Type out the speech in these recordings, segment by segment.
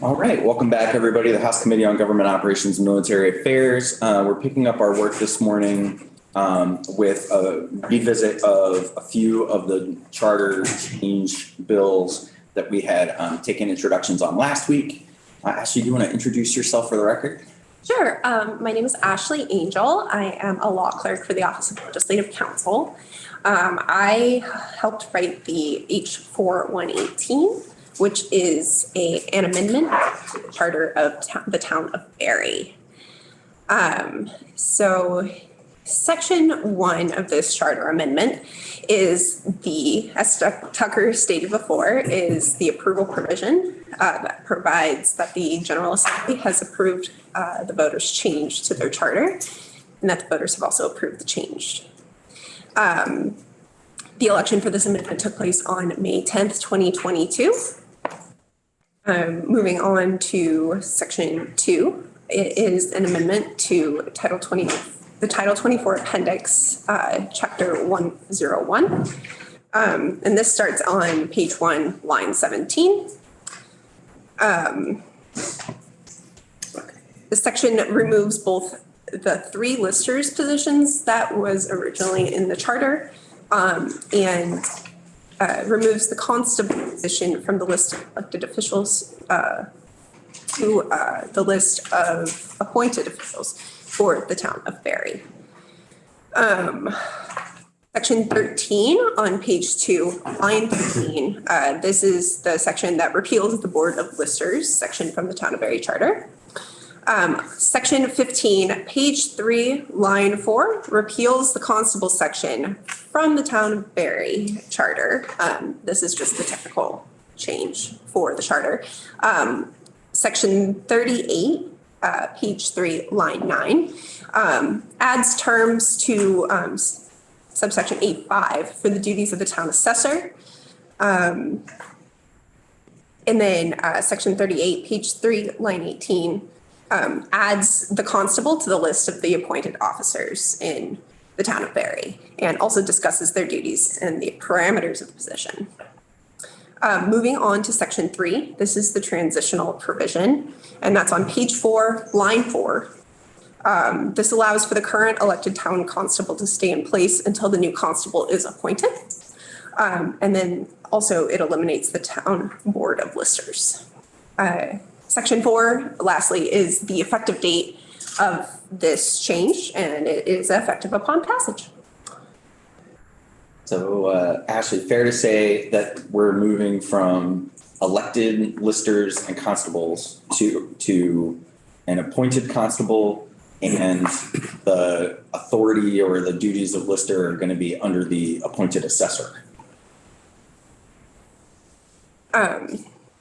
All right, welcome back, everybody. The House Committee on Government Operations and Military Affairs. We're picking up our work this morning with a revisit of a few of the charter change bills that we had taken introductions on last week. Ashley, do you want to introduce yourself for the record? Sure. My name is Ashley Angel. I am a law clerk for the Office of Legislative Counsel. I helped write the H.4 118, which is an amendment to the charter of the town of Barre. So section 1 of this charter amendment is as Tucker stated before, is the approval provision that provides that the General Assembly has approved the voters' change to their charter, and that the voters have also approved the change. The election for this amendment took place on May 10th, 2022. Moving on to section 2, it is an amendment to the Title 24 Appendix, Chapter 101. And this starts on page 1, line 17. This section removes both the 3 listers positions that was originally in the charter and removes the constable position from the list of elected officials to the list of appointed officials for the town of Barre. Section 13 on page 2, line 13. This is the section that repeals the Board of Listers section from the town of Barre charter. Section 15, page 3, line 4, repeals the constable section from the town of Barre charter. This is just the technical change for the charter. Section 38, page 3, line 9, adds terms to subsection 8.5 for the duties of the town assessor. And then section 38, page 3, line 18, adds the constable to the list of the appointed officers in the town of Barre and also discusses their duties and the parameters of the position. Moving on to section 3, this is the transitional provision, and that's on page 4, line 4. This allows for the current elected town constable to stay in place until the new constable is appointed. And then also it eliminates the town board of listers. Section 4, lastly, is the effective date of this change, and it is effective upon passage. So, Ashley, fair to say that we're moving from elected listers and constables to an appointed constable, and the authority or the duties of lister are going to be under the appointed assessor.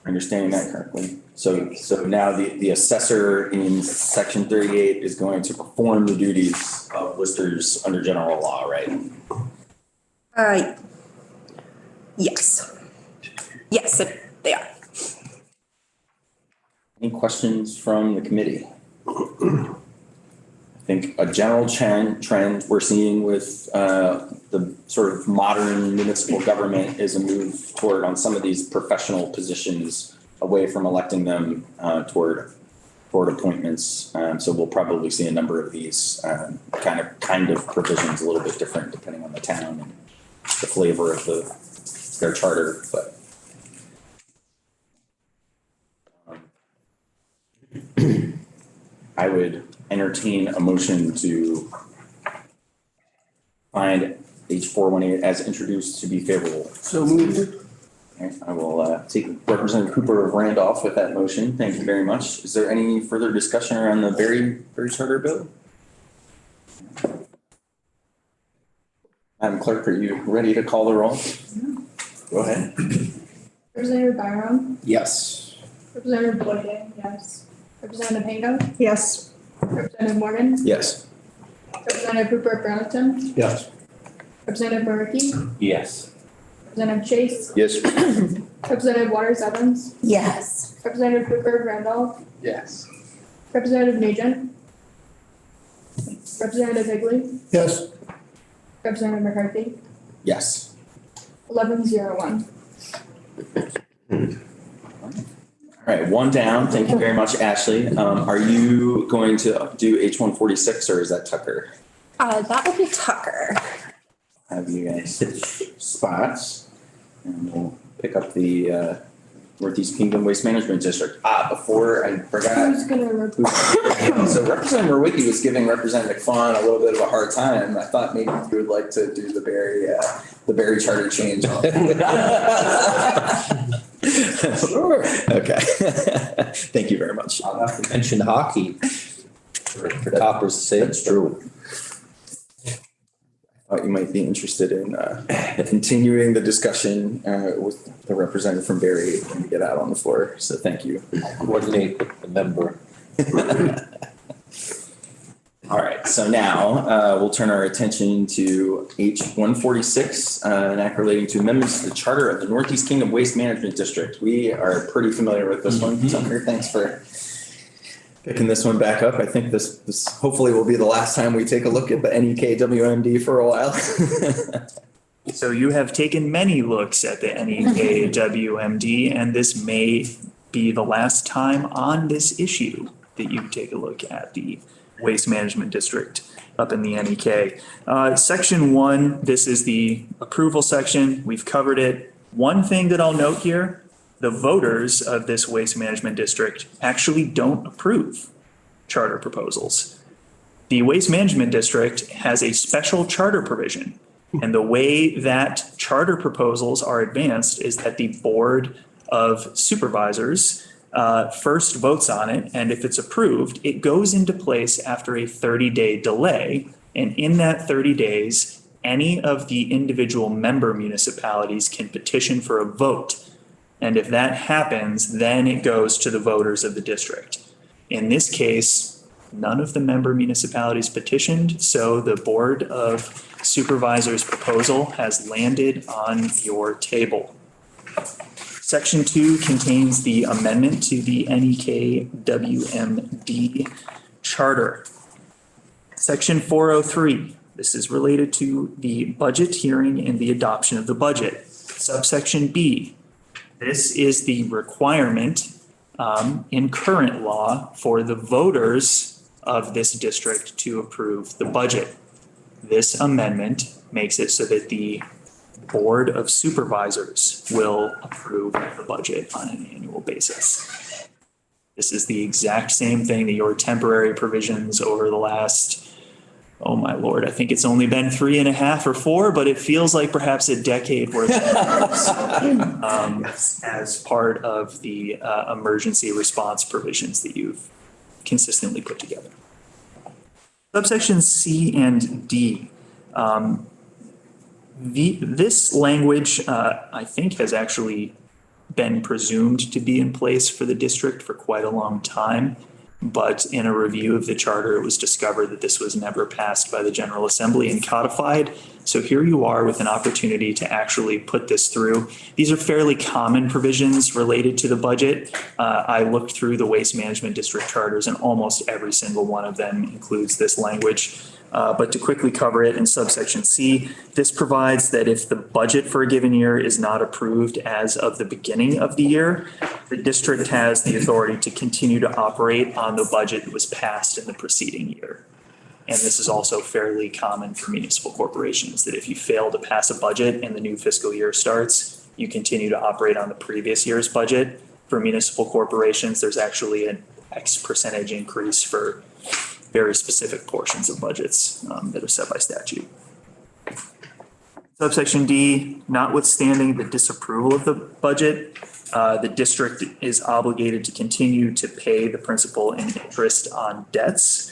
Understanding that correctly? So now the assessor in section 38 is going to perform the duties of listers under general law, right? Yes. Yes, they are. Any questions from the committee? I think a general trend we're seeing with the sort of modern municipal government is a move toward, on some of these professional positions, away from electing them toward appointments. So we'll probably see a number of these kind of provisions a little bit different depending on the town and the flavor of their charter, but. I would entertain a motion to find H.418 as introduced to be favorable. So moved. Okay, I will take Representative Cooper of Randolph with that motion. Thank you very much. Is there any further discussion around the Barre charter bill? Madam Clerk, are you ready to call the roll? Yeah. Go ahead. Representative Byram? Yes. Representative Boyer? Yes. Representative Hango? Yes. Representative Morgan? Yes. Representative Cooper of Burlington? Yes. Representative Berkey? Yes. Representative Chase? Yes. Representative Waters Evans? Yes. Representative Cooper of Randolph? Yes. Representative Nugent? Representative Higley? Yes. Representative McCarthy? Yes. 11-0-1. All All right, one down. Thank you very much, Ashley. Are you going to do H-146 or is that Tucker? That will be Tucker. Have you guys switch spots and we'll pick up the Northeast Kingdom Waste Management District. Before I forgot. Who's gonna So Representative Murwicki was giving Representative Fawn a little bit of a hard time. I thought maybe you would like to do the Barry charter change. Sure. Okay. Thank you very much. I'll have to mention hockey for toppers to say it's true. I thought you might be interested in continuing the discussion with the representative from Barry when we get out on the floor. So thank you. Coordinate with the member. All right, so now we'll turn our attention to H-146, an act relating to amendments to the charter of the Northeast Kingdom Waste Management District. We are pretty familiar with this one. Tucker, thanks for picking this one back up. I think this hopefully will be the last time we take a look at the NEK WMD for a while. So you have taken many looks at the NEK WMD, and this may be the last time on this issue that you take a look at the Waste Management District up in the NEK. Section 1, this is the approval section. We've covered it. One thing that I'll note here, the voters of this Waste Management District actually don't approve charter proposals. The Waste Management District has a special charter provision. And the way that charter proposals are advanced is that the Board of Supervisors first votes on it, and if it's approved, it goes into place after a 30-day delay. And in that 30 days, any of the individual member municipalities can petition for a vote. And if that happens, then it goes to the voters of the district. In this case, none of the member municipalities petitioned, so the Board of Supervisors proposal has landed on your table. Section 2 contains the amendment to the NEK WMD charter. Section 403, this is related to the budget hearing and the adoption of the budget. Subsection B, this is the requirement in current law for the voters of this district to approve the budget. This amendment makes it so that the Board of Supervisors will approve the budget on an annual basis. This is the exact same thing that your temporary provisions over the last, oh my Lord, I think it's only been 3.5 or 4, but it feels like perhaps a decade worth as part of the emergency response provisions that you've consistently put together. Subsections C and D. This language, I think, has actually been presumed to be in place for the district for quite a long time. But in a review of the charter, it was discovered that this was never passed by the General Assembly and codified. So here you are with an opportunity to actually put this through. These are fairly common provisions related to the budget. I looked through the Waste Management District charters and almost every single one of them includes this language. But to quickly cover it in subsection C, this provides that if the budget for a given year is not approved as of the beginning of the year, the district has the authority to continue to operate on the budget that was passed in the preceding year. And this is also fairly common for municipal corporations, that if you fail to pass a budget and the new fiscal year starts, you continue to operate on the previous year's budget. For municipal corporations, there's actually an X percentage increase for very specific portions of budgets that are set by statute. Subsection D, notwithstanding the disapproval of the budget, the district is obligated to continue to pay the principal and interest on debts,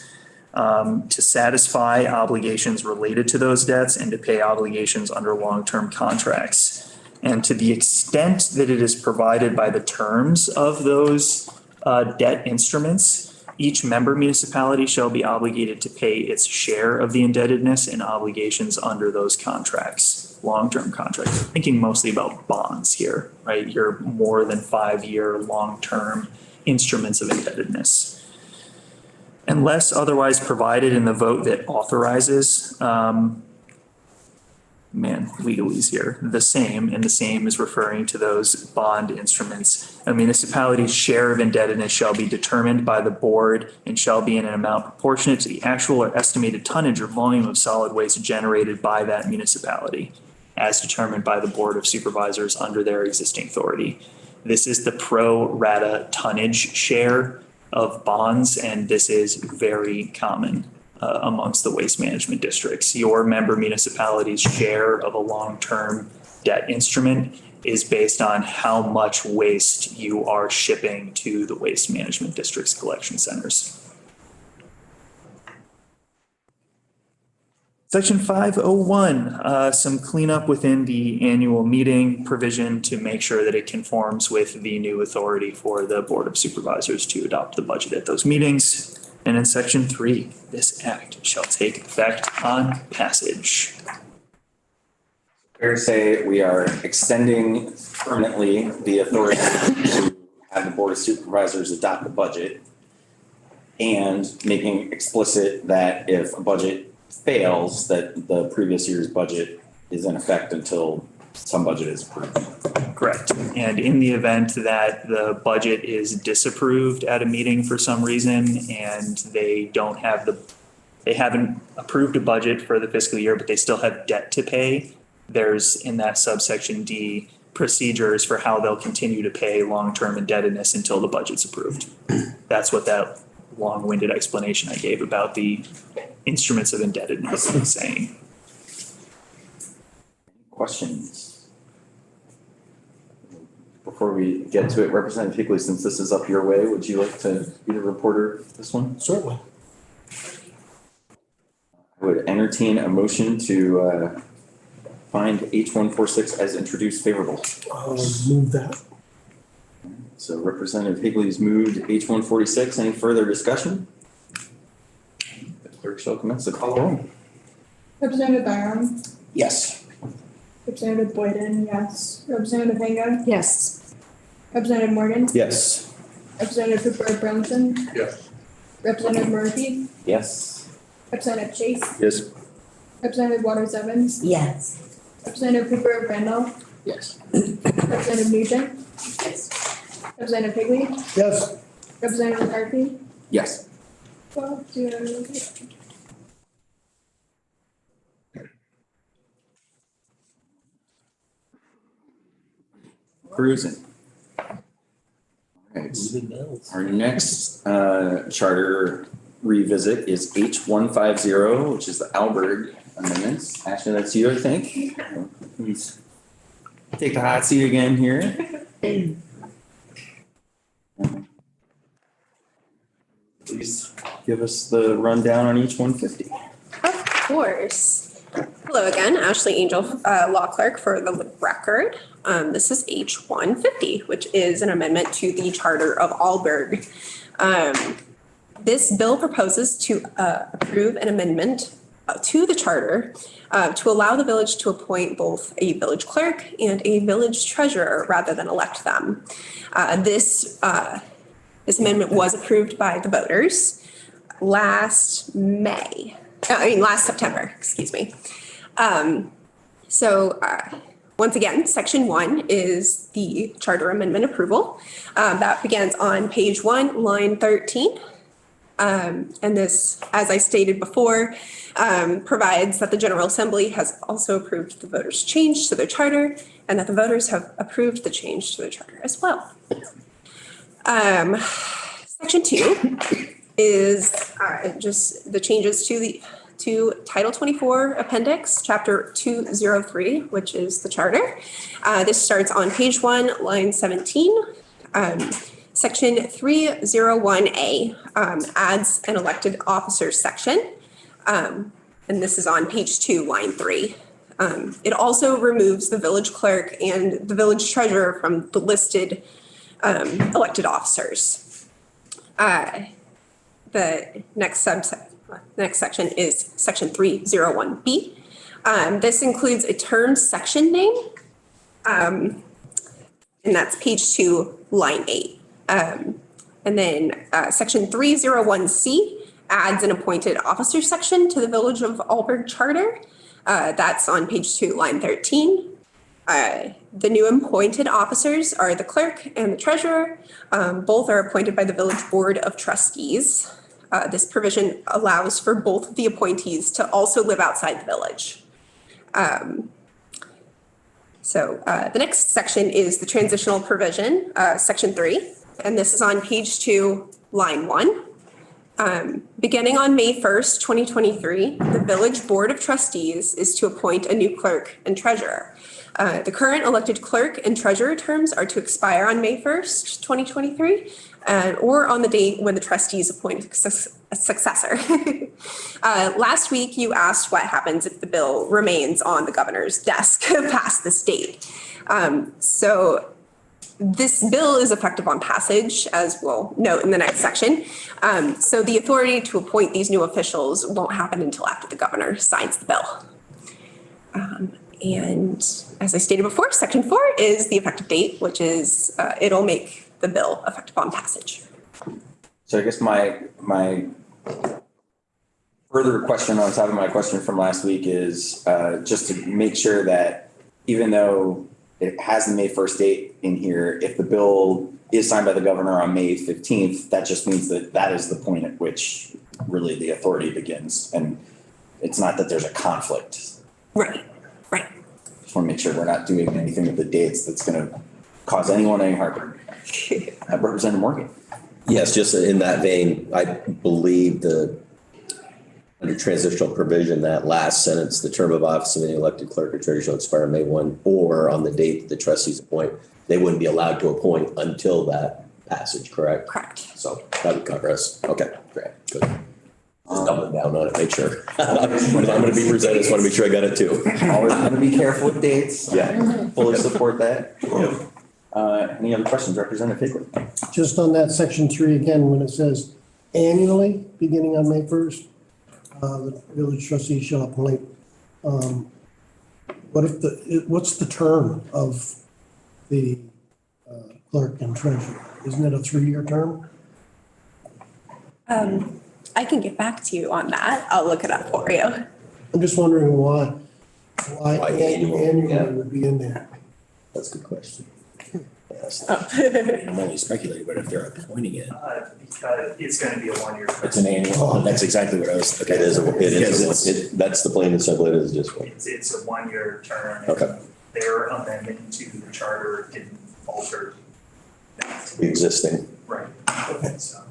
to satisfy obligations related to those debts and to pay obligations under long-term contracts. And to the extent that it is provided by the terms of those debt instruments, each member municipality shall be obligated to pay its share of the indebtedness and obligations under those contracts, long-term contracts. Thinking mostly about bonds here, right? Your more than 5-year long-term instruments of indebtedness. Unless otherwise provided in the vote that authorizes legalese here, the same, and the same is referring to those bond instruments. A municipality's share of indebtedness shall be determined by the board and shall be in an amount proportionate to the actual or estimated tonnage or volume of solid waste generated by that municipality, as determined by the Board of Supervisors under their existing authority. This is the pro rata tonnage share of bonds, and this is very common amongst the waste management districts. Your member municipality's share of a long-term debt instrument is based on how much waste you are shipping to the waste management district's collection centers. Section 501, some cleanup within the annual meeting provision to make sure that it conforms with the new authority for the Board of Supervisors to adopt the budget at those meetings. And in section 3, this act shall take effect on passage. Fair to say we are extending permanently the authority to have the Board of Supervisors adopt the budget and making explicit that if a budget fails, that the previous year's budget is in effect until some budget is approved. Correct. And in the event that the budget is disapproved at a meeting for some reason and they haven't approved a budget for the fiscal year, but they still have debt to pay, there's in that subsection D procedures for how they'll continue to pay long-term indebtedness until the budget's approved. That's what that long-winded explanation I gave about the instruments of indebtedness is saying. Questions? Before we get to it, Representative Higley, since this is up your way, would you like to be the reporter of this one? Certainly. I would entertain a motion to find H146 as introduced favorable. Move that. So Representative Higley's moved H146. Any further discussion? The clerk shall commence the call roll. Representative Byram, Yes. Representative Boyden, yes. Representative Hango, Yes. Representative Morgan, Yes. Representative Cooper Burlington. Yes. Representative Murphy, Yes. Representative Chase, Yes. Representative Waters Evans, Yes. Representative Cooper Randolph, Yes. Representative Nugent, Yes. Representative Higley, Yes. Representative McCarthy, Yes. 12-0. Cruising. All right. Our next charter revisit is H150, which is the Alberg amendments. Ashley, that's you, I think. Please take the hot seat again here. Please give us the rundown on each 150. Of course. Hello again, Ashley Angel, law clerk for the record. This is H150, which is an amendment to the Charter of Alberg. This bill proposes to approve an amendment to the charter to allow the village to appoint both a village clerk and a village treasurer rather than elect them. This amendment was approved by the voters last September, excuse me. Once again, section 1 is the charter amendment approval. That begins on page 1, line 13. And this, as I stated before, provides that the General Assembly has also approved the voters' change to their charter and that the voters have approved the change to their charter as well. Section 2 is just the changes to Title 24 Appendix, Chapter 203, which is the charter. This starts on page 1, line 17. Section 301A adds an elected officers section, and this is on page 2, line 3. It also removes the village clerk and the village treasurer from the listed elected officers. The next section is section 301B. This includes a term section name, and that's page 2, line 8. And then section 301C adds an appointed officer section to the Village of Alberg Charter. That's on page 2, line 13. The new appointed officers are the clerk and the treasurer. Both are appointed by the village board of trustees. This provision allows for both of the appointees to also live outside the village. So the next section is the transitional provision, section 3, and this is on page 2, line 1. Beginning on May 1st, 2023, the village board of trustees is to appoint a new clerk and treasurer. The current elected clerk and treasurer terms are to expire on May 1st, 2023, or on the date when the trustees appoint a successor. Last week, you asked what happens if the bill remains on the governor's desk past this date. So this bill is effective on passage, as we'll note in the next section. So the authority to appoint these new officials won't happen until after the governor signs the bill. And as I stated before, section 4 is the effective date, which is, it'll make the bill effective on passage. So I guess my further question on top of my question from last week is just to make sure that even though it has the May 1st date in here, if the bill is signed by the governor on May 15th, that just means that that is the point at which really the authority begins. And it's not that there's a conflict. Right, right. Just want to make sure we're not doing anything with the dates that's going to cause anyone any heartburn. Representative Morgan. Yes, just in that vein, I believe under transitional provision, that last sentence, the term of office of any elected clerk or treasurer shall expire May 1 or on the date that the trustees appoint. They wouldn't be allowed to appoint until that passage, correct? Correct. So that would cover us. Okay, great, good. Just doubling down on it, make sure. When I'm going to be presented, I just want to make sure I got it too. Always going to be careful with dates. Yeah. Fully support that. Any other questions, Representative Higley? Just on that section 3 again, when it says annually, beginning on May 1st, the village trustee shall appoint, what's the term of the clerk and treasurer? Isn't it a 3-year term? I can get back to you on that. I'll look it up for you. I'm just wondering why Why annual, yeah. annually would be in there. That's a good question. Yes. I'm only speculating, but if they're appointing it, Because it's gonna be a 1-year. it's an annual. That's exactly what I was. Okay. It is, Because it's- that's the plain and simple, it is just one. It's a 1-year term. Okay. Their amendment to the charter didn't alter that. Existing. Right. So.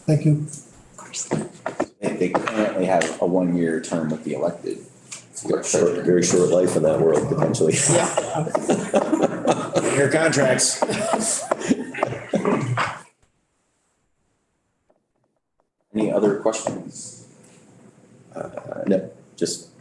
Thank you. They currently have a 1-year term with the elected. Very short life in that world, potentially. Your contracts. Any other questions? No, just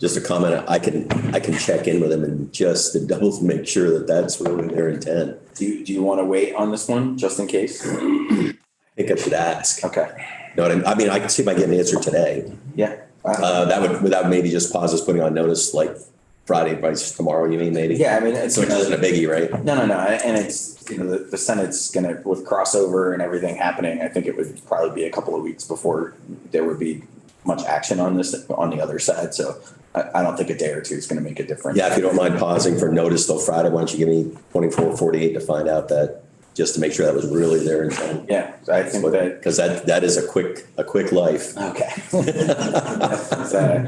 a comment. I can check in with them and just to double make sure that that's really their intent. Do you want to wait on this one just in case? I think I should ask. Okay. You know what I mean? I can see if I get an answer today. Yeah. That would, without maybe just pause us putting on notice like Friday, by tomorrow, you mean maybe? Yeah, I mean, it's. So it isn't a biggie, right? No. And it's, the Senate's gonna, with crossover and everything happening, I think it would probably be a couple of weeks before there would be much action on this, on the other side. So I don't think a day or two is gonna make a difference. Yeah, if you don't mind pausing for notice till Friday, why don't you give me 24, 48 to find out that, just to make sure that was really their intent. Yeah, I think that. Because that is a quick life. Okay. So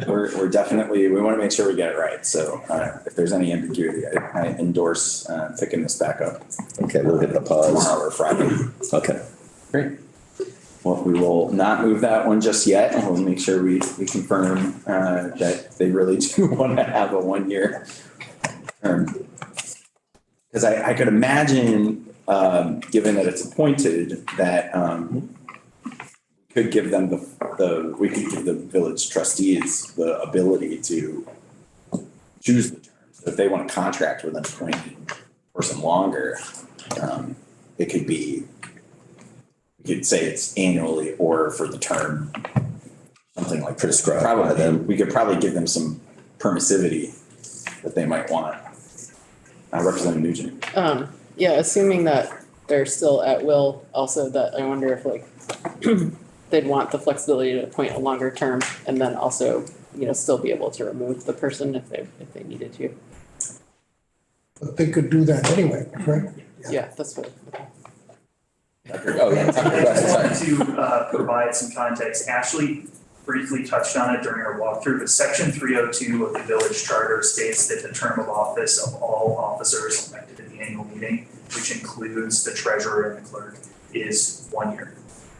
we're definitely, we want to make sure we get it right. So if there's any ambiguity, I endorse picking this back up Okay, we'll hit the pause. tomorrow or Friday. Okay. Great. Well, we will not move that one just yet. And we'll make sure we confirm that they really do want to have a 1-year term. Because I could imagine, given that it's appointed, that could give them we could give the village trustees the ability to choose the terms. So if they want to contract with an appointed person longer, it could be, we could say it's annually or for the term, something like Prescribed by probably them. we could probably give them some permissivity that they might want. Representative Nugent. Yeah, assuming that they're still at will, also that I wonder if they'd want the flexibility to appoint a longer term and then also still be able to remove the person if they needed to. But they could do that anyway, correct? Yeah, that's what. Oh, yeah. Tucker, go ahead, I sorry. wanted to provide some context. Ashley briefly touched on it during our walkthrough, but section 302 of the village charter states that the term of office of all officers elected at the annual meeting, which includes the treasurer and the clerk, is 1 year,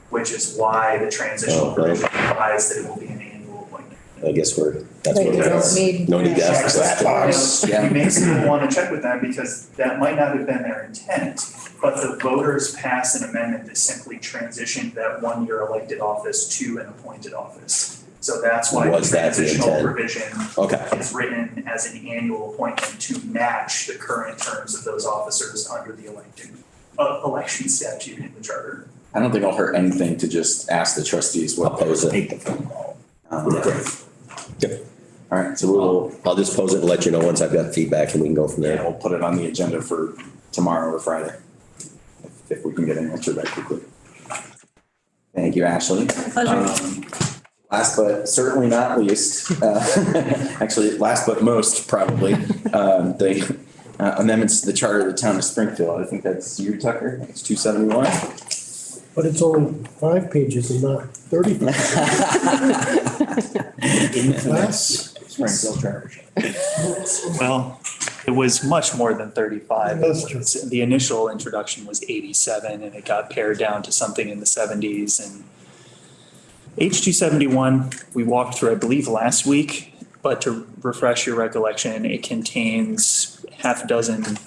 which is why the transitional provision provides that it will be an annual appointment. I guess that's Like, what you it don't is. need- No need to ask that box. You may still want to check with them because that might not have been their intent, but the voters passed an amendment that simply transitioned that 1 year elected office to an appointed office. So that's why the Was that the transitional intent? provision Okay, is written as an annual appointment to match the current terms of those officers under the election statute in the charter. I don't think it'll hurt anything to just ask the trustees what. I'll pose it. Take the phone call. Yep. All right, so we'll, I'll just pose it and let you know once I've got feedback and we can go from yeah, there. we'll put it on the agenda for tomorrow or Friday. If we can get an answer that quickly. Thank you, Ashley. Pleasure. Last but certainly not least, actually, last but most probably, the amendments to the charter of the town of Springfield. I think that's you, Tucker. It's 271. But it's only 5 pages and not 30. Less. Springfield Charter. Well, it was much more than 35. That's true. The initial introduction was 87 and it got pared down to something in the 70s. And H271, we walked through, I believe, last week, but to refresh your recollection, it contains half a dozen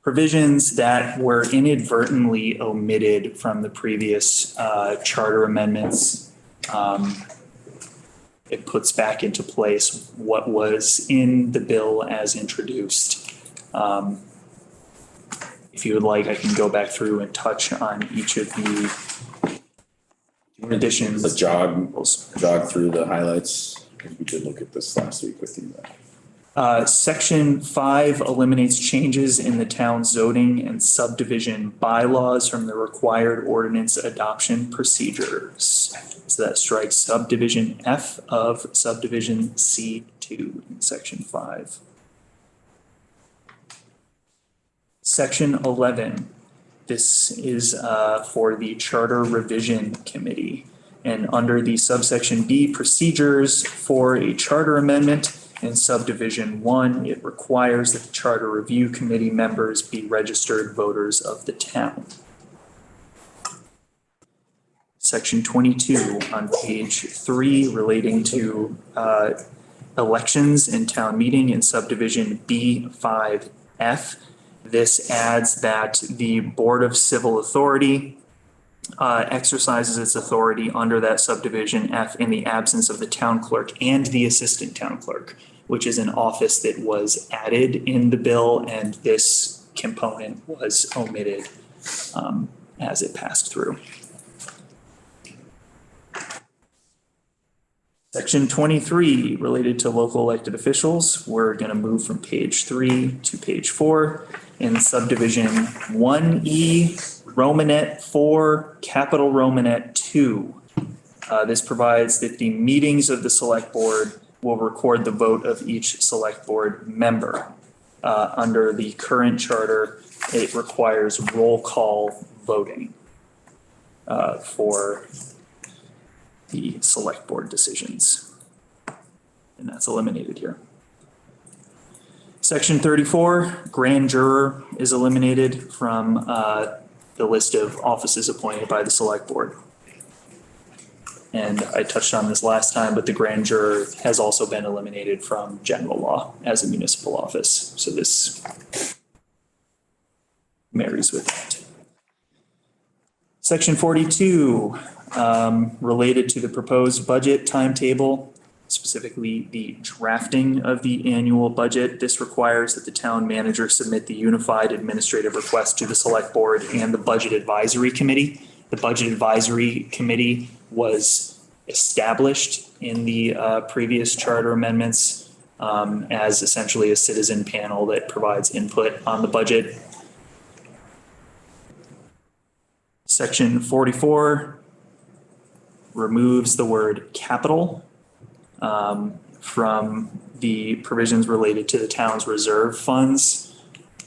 provisions that were inadvertently omitted from the previous charter amendments. It puts back into place what was in the bill as introduced. If you would like, I can go back through and touch on each of the additions. The jog through the highlights. We did look at this last week with you. Section 5 eliminates changes in the town zoning and subdivision bylaws from the required ordinance adoption procedures. So that strikes subdivision F of subdivision C2 in section 5. Section 11, this is for the Charter Revision Committee. And under the subsection B procedures for a charter amendment, in subdivision 1, it requires that the Charter Review Committee members be registered voters of the town. Section 22 on page 3 relating to elections in town meeting in subdivision B5F. This adds that the Board of Civil Authority exercises its authority under that subdivision F in the absence of the town clerk and the assistant town clerk, which is an office that was added in the bill, and this component was omitted as it passed through. Section 23 related to local elected officials. We're going to move from page 3 to page 4 in subdivision 1E, Romanet 4, capital Romanet 2. This provides that the meetings of the select board will record the vote of each select board member. Under the current charter, it requires roll call voting for the select board decisions. And that's eliminated here. Section 34, grand juror is eliminated from the list of offices appointed by the select board. And I touched on this last time, but the grand juror has also been eliminated from general law as a municipal office. So this marries with that. Section 42, related to the proposed budget timetable, specifically the drafting of the annual budget. This requires that the town manager submit the unified administrative request to the select board and the budget advisory committee. The budget advisory committee was established in the previous charter amendments as essentially a citizen panel that provides input on the budget. Section 44 removes the word capital from the provisions related to the town's reserve funds.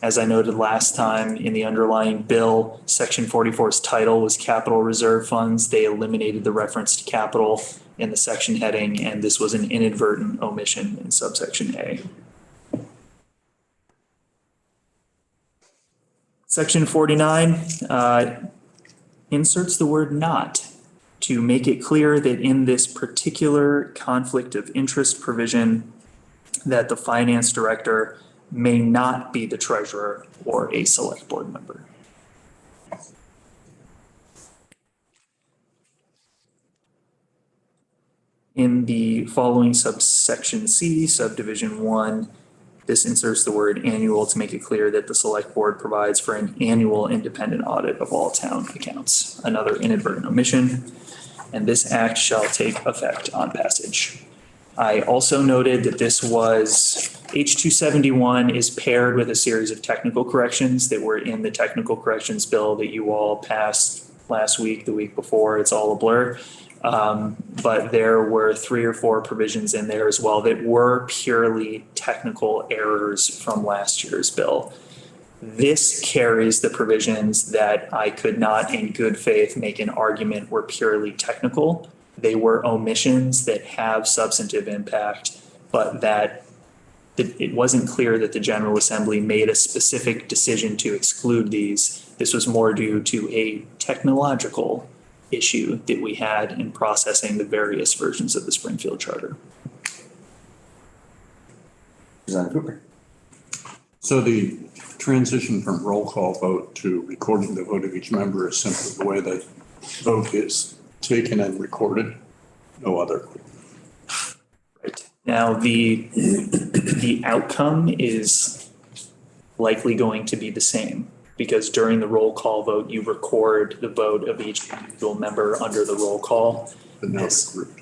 As I noted last time, in the underlying bill, Section 44's title was Capital Reserve Funds. They eliminated the reference to capital in the section heading, and this was an inadvertent omission in subsection A. Section 49 inserts the word "not" to make it clear that in this particular conflict of interest provision, that the finance director may not be the treasurer or a select board member. In the following subsection C, subdivision 1, this inserts the word "annual" to make it clear that the select board provides for an annual independent audit of all town accounts. Another inadvertent omission, and this act shall take effect on passage. I also noted that this was, H271 is paired with a series of technical corrections that were in the technical corrections bill that you all passed last week, the week before. It's all a blur. But there were 3 or 4 provisions in there as well that were purely technical errors from last year's bill. This carries the provisions that I could not in good faith make an argument were purely technical. They were omissions that have substantive impact, but that it wasn't clear that the General Assembly made a specific decision to exclude these. This was more due to a technological issue that we had in processing the various versions of the Springfield Charter. Representative Cooper. So the transition from roll call vote to recording the vote of each member is simply the way the vote is taken and recorded, no other. Right. Now, the outcome is likely going to be the same, because during the roll call vote, you record the vote of each individual member under the roll call. But now it's grouped.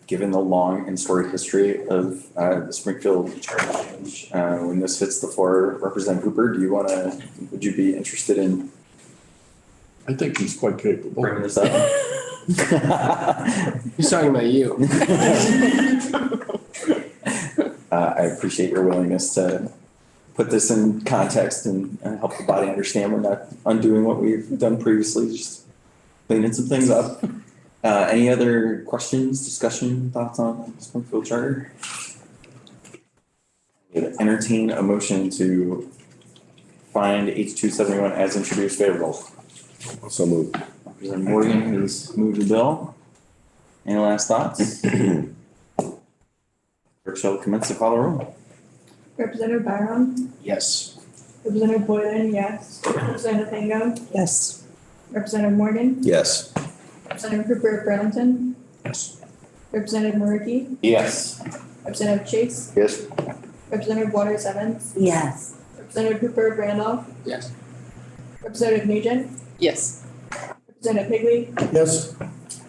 Given the long and storied history of the Springfield charter change, when this hits the floor, Representative Hooper, would you be interested in I think he's quite capable. bringing this up? He's talking about you. I appreciate your willingness to put this in context and help the body understand we're not undoing what we've done previously, just cleaning some things up. Any other questions, discussion, thoughts on Springfield Charter? Entertain a motion to find H271 as introduced favorable. So moved. Representative Morgan has moved the bill. Any last thoughts? Clerk shall commence to call the roll. Representative Byram, Yes. Representative Boylan, yes. Representative Pango, Yes. Representative Morgan, Yes. Representative Cooper Burlington, Yes. Representative Mariki, Yes. Representative Chase, Yes. Representative Waters Evans, Yes. Representative Cooper Randolph, Yes. Representative Nugent, Yes. Representative Higley, Yes,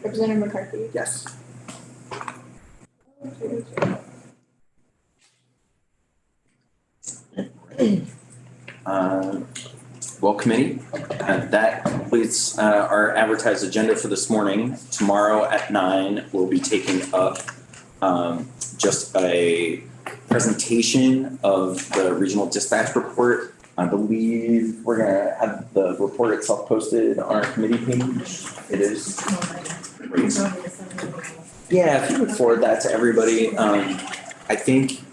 Representative McCarthy. Yes. Well, committee, that completes our advertised agenda for this morning. Tomorrow at 9, we'll be taking up just a presentation of the regional dispatch report. I believe we're gonna have the report itself posted on our committee page. It is. Great. Yeah, if you would forward that to everybody. I think,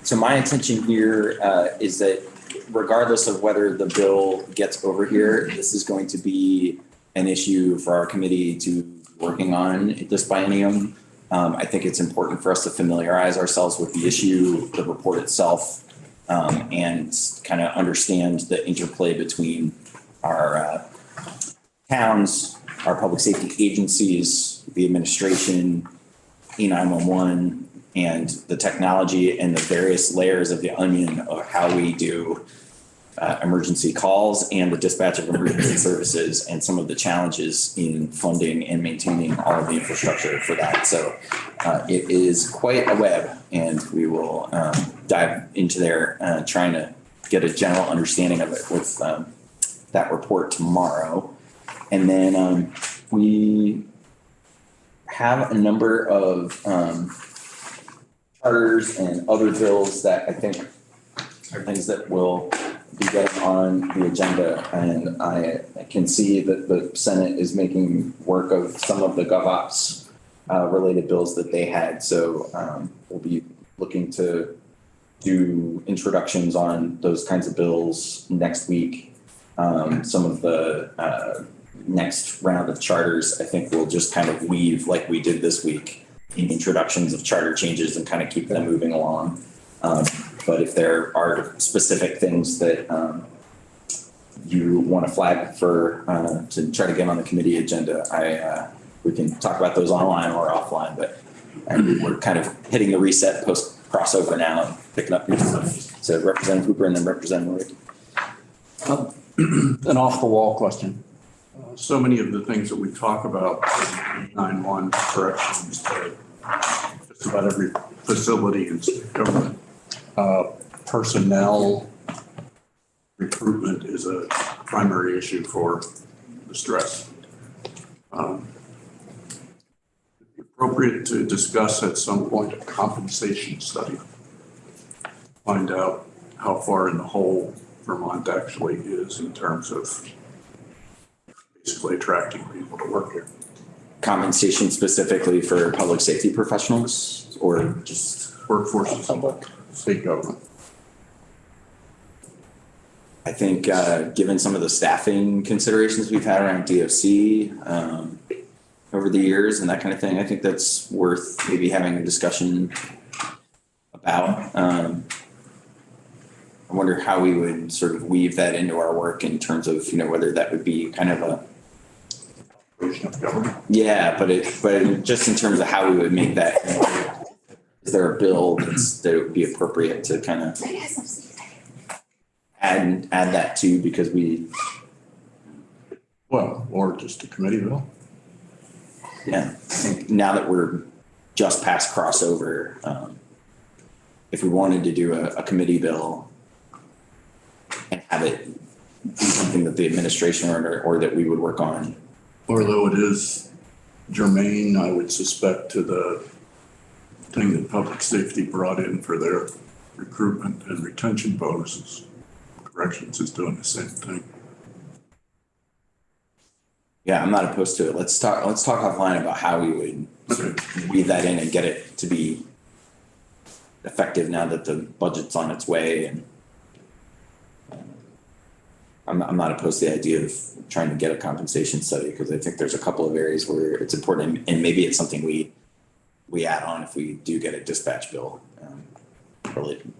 so my intention here is that regardless of whether the bill gets over here, this is going to be an issue for our committee to be working on this biennium. I think it's important for us to familiarize ourselves with the issue, the report itself, and kind of understand the interplay between our towns, our public safety agencies, the administration, E911, and the technology and the various layers of the onion of how we do emergency calls and the dispatch of emergency services and some of the challenges in funding and maintaining all of the infrastructure for that. So it is quite a web, and we will dive into there trying to get a general understanding of it with that report tomorrow. And then we have a number of charters and other bills that I think are things that will be getting on the agenda. And I can see that the Senate is making work of some of the GovOps related bills that they had. So we'll be looking to do introductions on those kinds of bills next week. Some of the next round of charters, I think we'll just kind of weave like we did this week in introductions of charter changes and kind of keep them moving along. But if there are specific things that you want to flag for to try to get on the committee agenda, we can talk about those online or offline. But we're kind of hitting the reset post crossover now and picking up new stuff. So Representative Hooper and then Representative Roy. An off the wall question. So many of the things that we talk about, 9/1 corrections, just about every facility in state government, personnel recruitment is a primary issue for the stress. It'd be appropriate to discuss at some point a compensation study. Find out how far in the hole Vermont actually is in terms of basically attracting people to work here. Compensation specifically for public safety professionals or just Workforces, state government. I think given some of the staffing considerations we've had around DOC over the years and that kind of thing, I think that's worth maybe having a discussion about. I wonder how we would sort of weave that into our work in terms of, whether that would be kind of a, yeah, but just in terms of how we would make that, is there a bill that it would be appropriate to kind of add that to, because Well, or just a committee bill. yeah, I think now that we're just past crossover, if we wanted to do a committee bill and have it be something that the administration or that we would work on. Although it is germane, I would suspect, to the thing that public safety brought in for their recruitment and retention bonuses. Corrections is doing the same thing. Yeah, I'm not opposed to it. Let's talk offline about how we would sort of weave that in and get it to be effective now that the budget's on its way. And I'm not opposed to the idea of trying to get a compensation study, because I think there's a couple of areas where it's important, and maybe it's something we add on if we do get a dispatch bill related.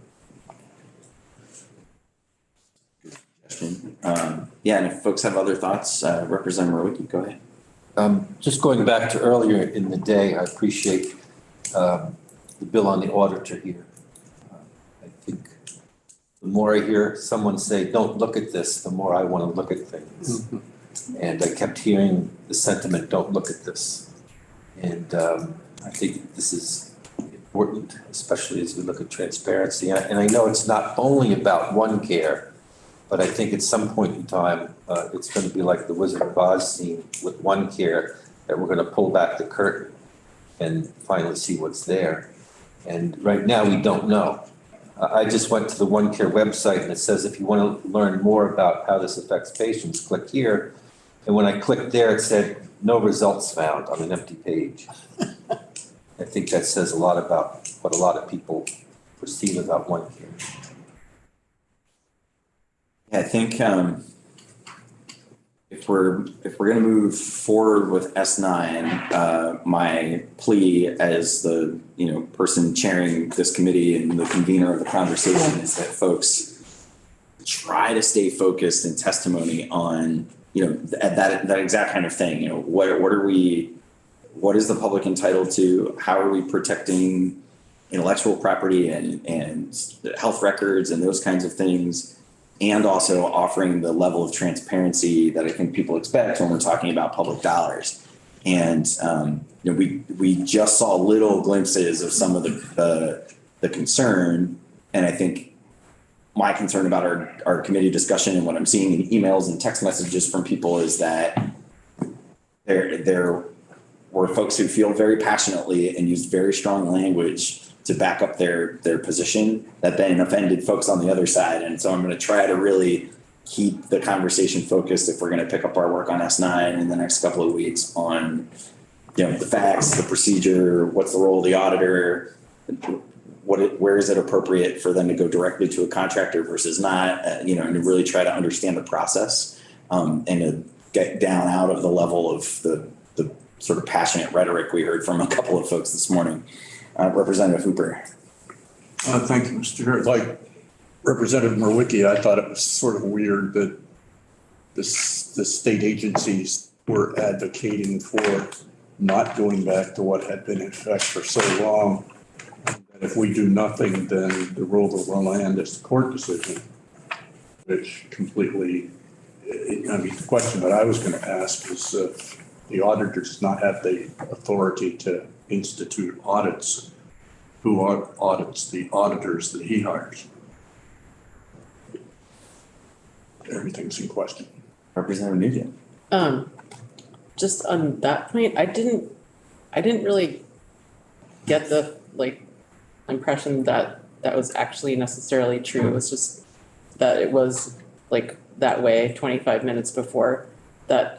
Yeah, and if folks have other thoughts, Representative Rowicki, go ahead. Just going back to earlier in the day, I appreciate the bill on the auditor here. I think the more I hear someone say, don't look at this, the more I want to look at things. Mm-hmm. And I kept hearing the sentiment, don't look at this. And I think this is important, especially as we look at transparency. And I know it's not only about OneCare, but I think at some point in time, it's going to be like the Wizard of Oz scene with OneCare, that we're going to pull back the curtain and finally see what's there. And right now, we don't know. I just went to the OneCare website, and it says if you want to learn more about how this affects patients, click here. And when I clicked there, it said no results found on an empty page. I think that says a lot about what a lot of people perceive about OneCare. Yeah, I think if we're going to move forward with S9, my plea as the person chairing this committee and the convener of the conversation is that folks try to stay focused in testimony on that exact kind of thing. What is the public entitled to? How are we protecting intellectual property and health records and those kinds of things? And also offering the level of transparency that I think people expect when we're talking about public dollars. And we just saw little glimpses of some of the concern. And I think my concern about our committee discussion and what I'm seeing in emails and text messages from people is that there were folks who feel very passionately and used very strong language to back up their position that then offended folks on the other side. And so I'm going to try to really keep the conversation focused if we're going to pick up our work on S9 in the next couple of weeks on, the facts, the procedure, what's the role of the auditor, where is it appropriate for them to go directly to a contractor versus not, and to really try to understand the process, and to get down out of the level of the sort of passionate rhetoric we heard from a couple of folks this morning. Representative Hooper. Thank you, Mr. Chair. Like Representative Merwicki, I thought it was sort of weird that the state agencies were advocating for not going back to what had been in effect for so long. That if we do nothing, then the rule of the land is the court decision, which completely, the question that I was going to ask is, the auditor does not have the authority to institute audits. Who audits the auditors that he hires? Everything's in question. Representative Nugent. Just on that point, I didn't really get the impression that that was actually necessarily true. It was just that it was that way 25 minutes before that.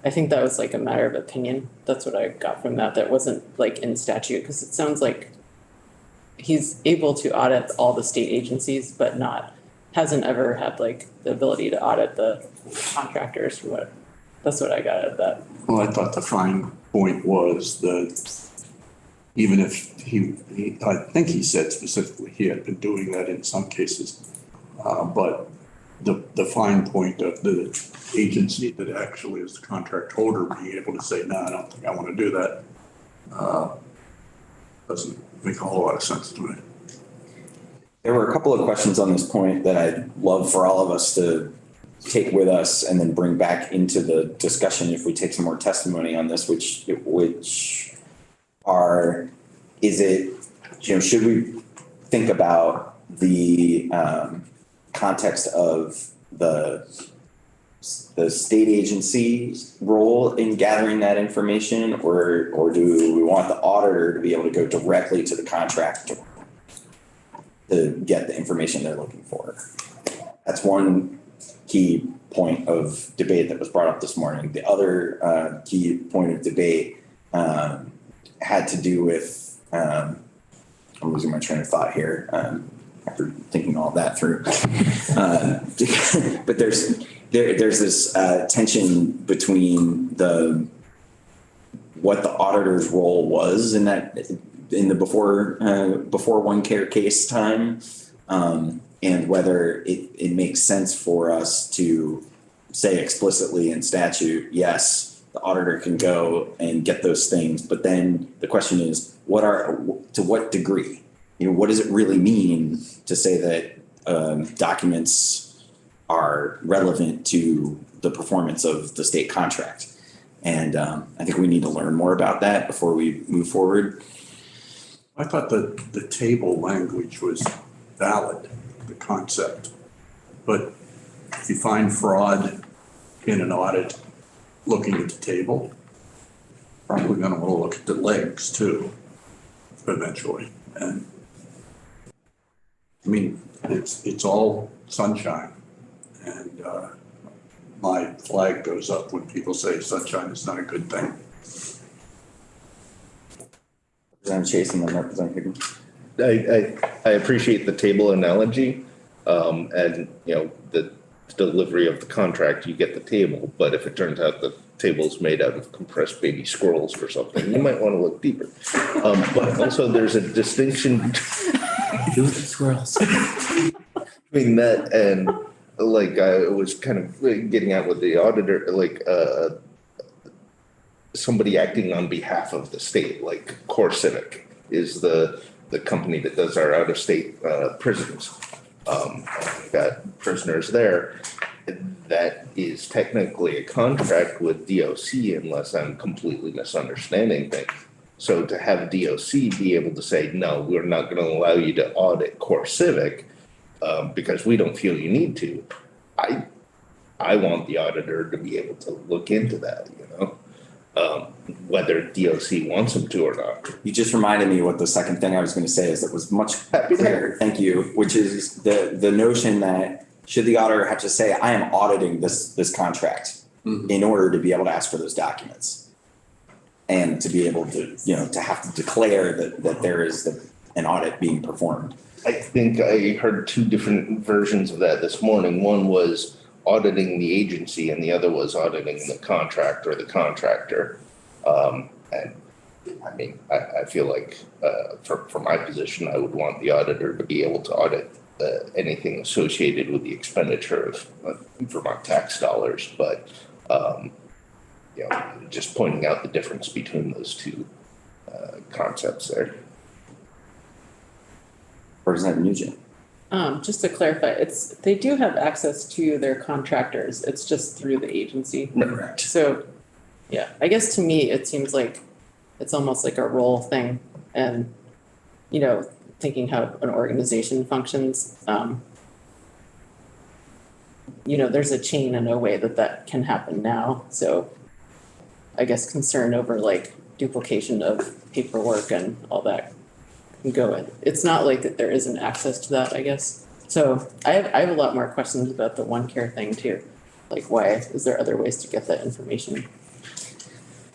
I think that was a matter of opinion. That's what I got from that. That wasn't in statute, because it sounds like he's able to audit all the state agencies, but hasn't ever had the ability to audit the contractors. That's what I got out of that. Well, I thought the fine point was that even if I think he said specifically he had been doing that in some cases, but the fine point of the agency that actually is the contract holder being able to say, no, I don't think I want to do that, doesn't make a whole lot of sense to me. There were a couple of questions on this point that I'd love for all of us to take with us and then bring back into the discussion if we take some more testimony on this, which are, should we think about the context of the state agency's role in gathering that information, or do we want the auditor to be able to go directly to the contractor to get the information they're looking for? That's one key point of debate that was brought up this morning. The other key point of debate had to do with, I'm losing my train of thought here after thinking all that through. But there's this tension between what the auditor's role was in the before one care case time, and whether it makes sense for us to say explicitly in statute, yes, the auditor can go and get those things. But then the question is, to what degree? What does it really mean to say that documents are relevant to the performance of the state contract? And I think we need to learn more about that before we move forward. I thought that the table language was valid, the concept, but if you find fraud in an audit looking at the table, probably going to want to look at the legs too, eventually. And it's all sunshine, and my flag goes up when people say sunshine is not a good thing. Representative Chase and then Representative Higgins. I appreciate the table analogy, and the delivery of the contract, you get the table, but if it turns out the table's made out of compressed baby squirrels or something, you might want to look deeper. But also there's a distinction between that and I was kind of getting out with the auditor, somebody acting on behalf of the state, like CoreCivic is the company that does our out-of-state prisons. We've got prisoners there. That is technically a contract with DOC unless I'm completely misunderstanding things. So to have DOC be able to say, no, we're not going to allow you to audit CoreCivic because we don't feel you need to. I want the auditor to be able to look into that, whether DOC wants him to or not. You just reminded me what the second thing I was going to say is that was much clearer. Thank you, which is the notion that should the auditor have to say, I am auditing this contract in order to be able to ask for those documents and to be able to, to have to declare that there is an audit being performed. I think I heard two different versions of that this morning. One was auditing the agency and the other was auditing the contract or the contractor. And I mean, I feel like for my position, I would want the auditor to be able to audit anything associated with the expenditure of Vermont tax dollars. But, just pointing out the difference between those two concepts there. Representative Nugent. Just to clarify, they do have access to their contractors. It's just through the agency. Correct. So, yeah, I guess to me, it seems like it's almost like a role thing and, thinking how an organization functions. There's a chain and a way that can happen now. So I guess concern over like duplication of paperwork and all that can go in. It's not like that there isn't access to that, I guess. So I have a lot more questions about the OneCare thing too. Like why is there other ways to get that information?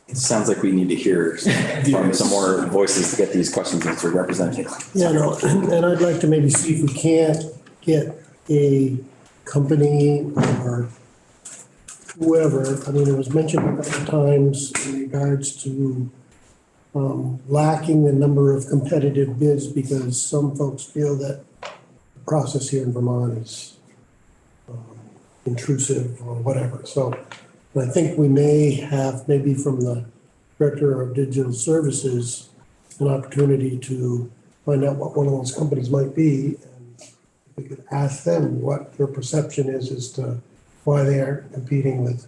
It sounds like we need to hear from some more voices to get these questions answered. Representative. Yeah, no, and I'd like to maybe see if we can't get a company or whoever, I mean, it was mentioned a couple of times in regards to lacking the number of competitive bids because some folks feel that the process here in Vermont is intrusive or whatever. So I think we may have, maybe from the Director of Digital Services, an opportunity to find out what one of those companies might be. And if we could ask them what their perception is as to why they aren't competing with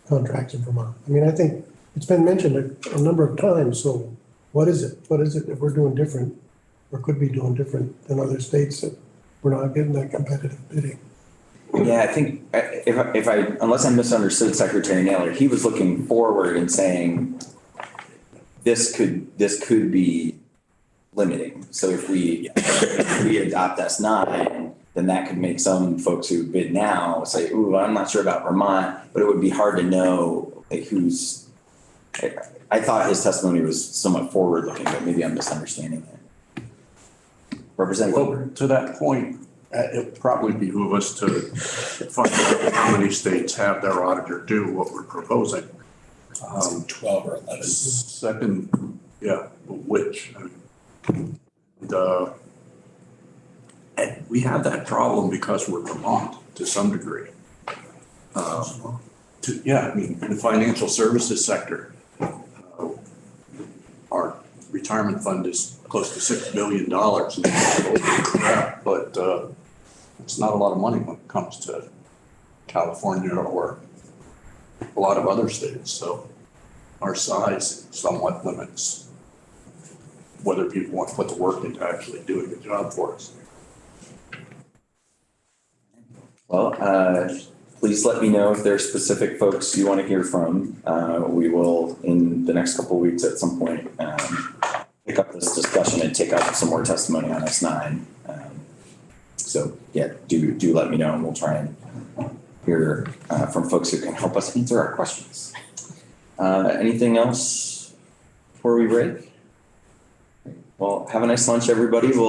contracts in Vermont. I mean, I think it's been mentioned a number of times, so what is it? What is it that we're doing different or could be doing different than other states that we're not getting that competitive bidding? Yeah, I think unless I misunderstood Secretary Naylor, he was looking forward and saying this could be limiting. So if we adopt S9, then that could make some folks who bid now say, ooh, I'm not sure about Vermont, but it would be hard to know who's. I thought his testimony was somewhat forward looking, but maybe I'm misunderstanding it. Representative. Well, to that point, it would probably behoove us to find out how many states have their auditor do what we're proposing. 12 or 11. Second, yeah, which, and we have that problem because we're Vermont to some degree. In the financial services sector, our retirement fund is close to $6 billion. But it's not a lot of money when it comes to California or a lot of other states. So our size somewhat limits whether people want to put the work into actually doing the job for us. Well, please let me know if there are specific folks you want to hear from. We will, in the next couple of weeks at some point, pick up this discussion and take up some more testimony on S9. So yeah, do let me know and we'll try and hear from folks who can help us answer our questions. Anything else before we break? Well, have a nice lunch, everybody. We'll